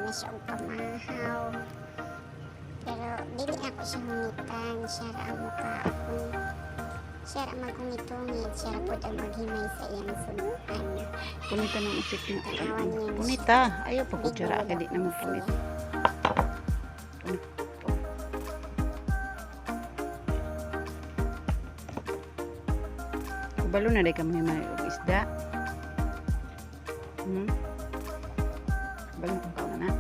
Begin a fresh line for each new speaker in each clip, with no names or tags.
na siya og pamahaw. Pero dili ako siya hunitan, siya ra ang mukaon. Siya ra magungit-ungit, siya ra pod ang maghimay sa iyang sunuan.
Punita ng isip na.
Tanawan niya na
Punita. Ayaw pa ko tiyara. Kaya di na mo punit. Kubalo na day kami may isda. Kubalo kung kauna na.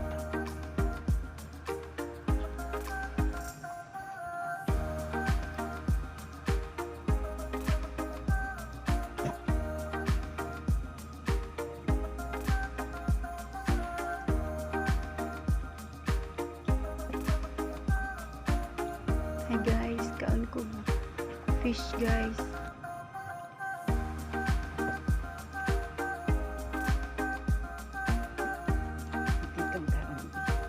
Hi guys, kaon ko fish guys. Tikam karon ng fish.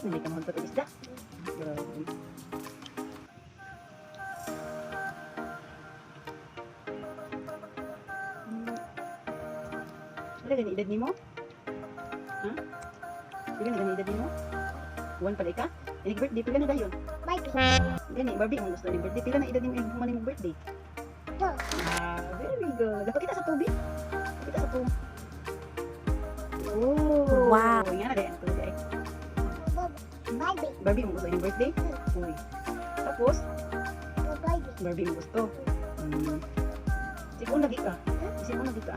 Hindi ka magpatag isda. Wala gani edad nimo? Ha? Wala gani edad nimo? One pala ka? Ini birthday pila na dayon?
Barbie.
Gani Barbie ang gusto ni birthday pila na edad nimo yung human imong birthday?
Two.
Very good. Dapat kita sa tubig. Kita sa tubig. Oh.
Wow.
Yan na din ang tubig.
Barbie.
Barbie ang gusto yung birthday? Uy. Tapos,
Barbie.
Barbie ang gusto. Sipon lagi ka. Sipon lagi ka.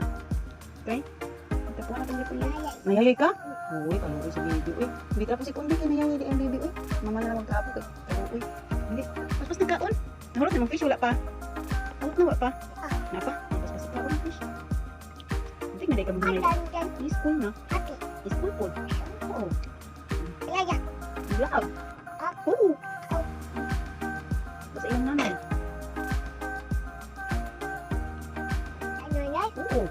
Okay? Tapuan natin dito niya. Mayayay ka? Uy, paluoy sa baby. Uy, hindi tapos si Kundi kay mayayay di ang baby. Uy, mamala na magkaapo kay. Uy, hindi. Pas nagkaon. Nahulot namang fish, wala pa. Nahulot na wala pa. Napa? Pas nagkaon ng fish. Hindi na di ka magmay. School na.
Ate.
School po. Oo.
Yaya.
Love. Oo. Basta yung nanay.
Ano yan?
Oo.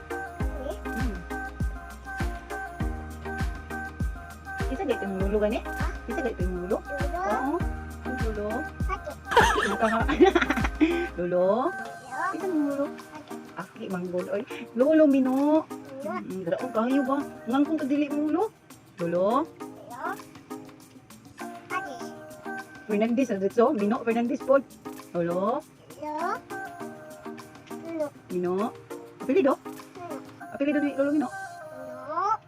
Isa gaya yung lulo gani? Isa gaya yung lulo?
Dulo.
Oo. Yung lulo.
Ate.
Lulo.
Dulo.
Isa yung lulo. Aki, manggol. Oy, lulo, mino.
Dulo.
Dara ko kayo ba? Ngang kung kadili mo lulo. Lulo.
Dulo. Ate.
Fernandez, so, mino, Fernandez po. Lulo.
Dulo. Dulo.
Mino. Apelido?
Dulo.
Apelido ni lulo, mino.
Dulo.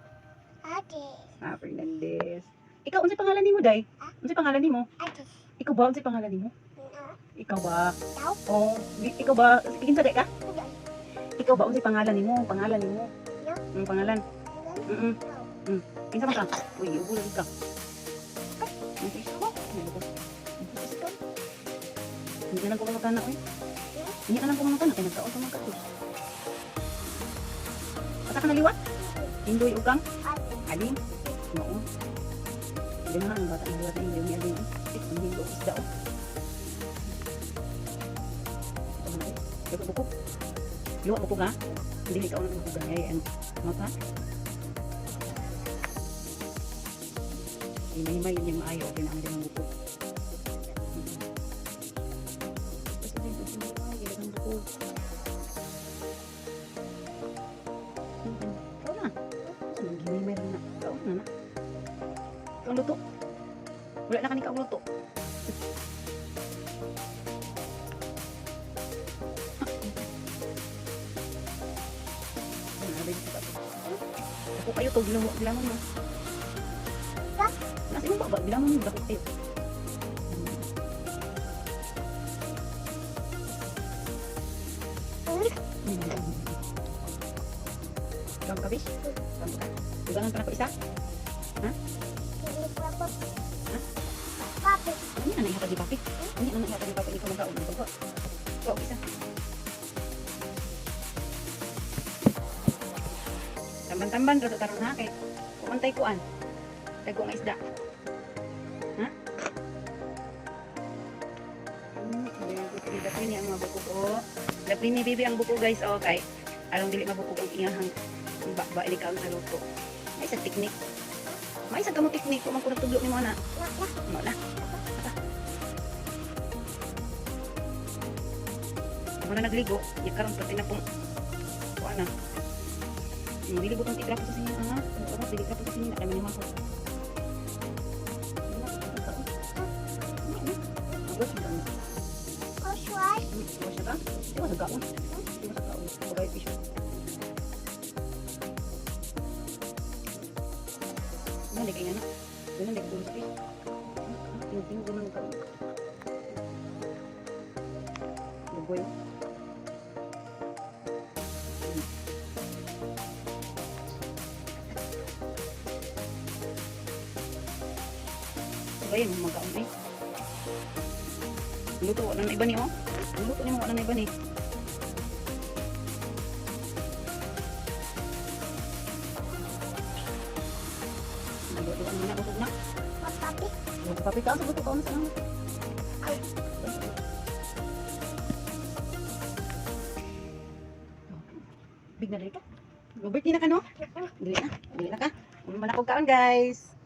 Ate.
Fernandez. Ikaw, unsay pangalan nimo, Day? Unsay pangalan nimo?
Ate.
Ikaw ba, unsay pangalan nimo?
Dulo.
Ikaw ba?
Daw.
Oh, ikaw ba? Kinsa day ka?
Dulo.
Ikaw ba, unsay pangalan nimo? Pangalan nimo? Ang pangalan.
Dulo.
Kinsa man ka? Uy, ubo lagi ka. Okay, so, hindi na lang ko mamagana, oy. Hindi na lang ko mamagana, kaya nagkaon ka magkaon. Asa ka naliwat? Hindoy ukang?
Ate.
Aling? Oo. Hindi na ang bata ang liwat na hindi niya din. Ang hindo isda, oh. Ito na, eh. Ito bukok. Liwat bukok, ha? Hindi ka unang bukok, ha? Ano? Mata? Himay-himay yun yung maayaw. Kaya naman din ang bukok. Basta din ito himay-himay. Kaya ang bukok. Ikaw na. Himay-himay rin na. Ikaw na na. Ikaw ang luto. Wala na kanikaw luto. Ako kayo to, bilangan mo. Nasa yung baba, bilangan mo, bakit kayo? Ikaw ka, fish? Ikaw ka? Bilangan pa na ko isa? Ha?
Papi.
Ano na naihatag ni papi? Ano na naihatag ni papi? Ikaw magkaon ng bago. Ikaw, isa. Tamban-tamban, rado taron ha, kay kumantay kuan. Tago nga isda. Ha? Dapri ni ang mga buko ko. Dapri ni bibi ang buko guys. Okay. Aron dili mabukog ang iyahang ba sa luto. May sa teknik. May sa kamo teknik kung man ko nagtudlo ni mo na. Mo na. Muna nagligo, karon pati na pong kuha na. Dili butang tigra po sa sinyo ha. Ano dili ka po sa sinyo na kami naman ko.
Casual.
Wash na ka? Di ba sa gaon? Di ba sa gaon? Bagay tissue. Ano, di kaya na? Ganun, di ka bulot eh. Tingin-tingin ganun ka. Luboy. Sabay, magkaon eh. Luto, wala na iba ni oh. Luto ni mo, wala na iba ni. Luto na, busog na.
Papi.
Papi ka, sa buto ka, ano saan? Big na rin ka. Birthday na ka, no? Dili na ka. Manakog kaon, guys.